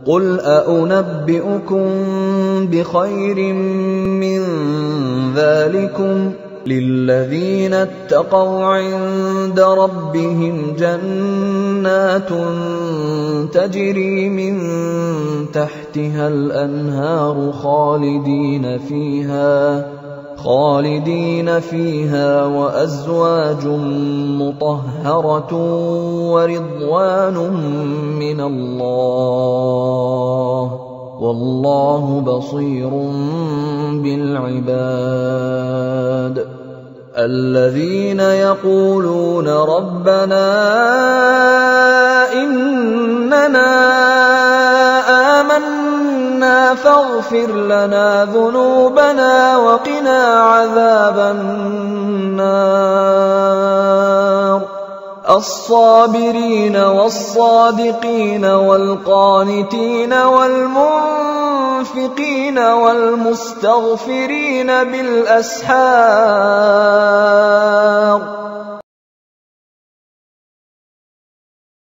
قُلْ أَؤُنَبِّئُكُم بِخَيْرٍ مِّن ذَٰلِكُمْ ۚ لِلَّذِينَ اتَّقَوْا عِندَ رَبِّهِمْ جَنَّاتٌ تَجْرِي مِن تَحْتِهَا الْأَنْهَارُ خَالِدِينَ فِيهَا وَأَزْوَاجٌ مُّطَهَّرَةٌ وَرِضْوَانٌ مِّنَ اللَّهِ ۗ وَاللَّهُ بَصِيرٌ بِالْعِبَادِ. الَّذِينَ يَقُولُونَ رَبَّنَا إِنَّنَا آمَنَّا فَاغْفِرْ لَنَا ذُنُوبَنَا وَقِنَا عَذَابَ النَّارِ. الصَّابِرِينَ وَالصَّادِقِينَ وَالْقَانِتِينَ وَالْمُنفِقِينَ وَالْمُسْتَغْفِرِينَ بِالْأَسْحَارِ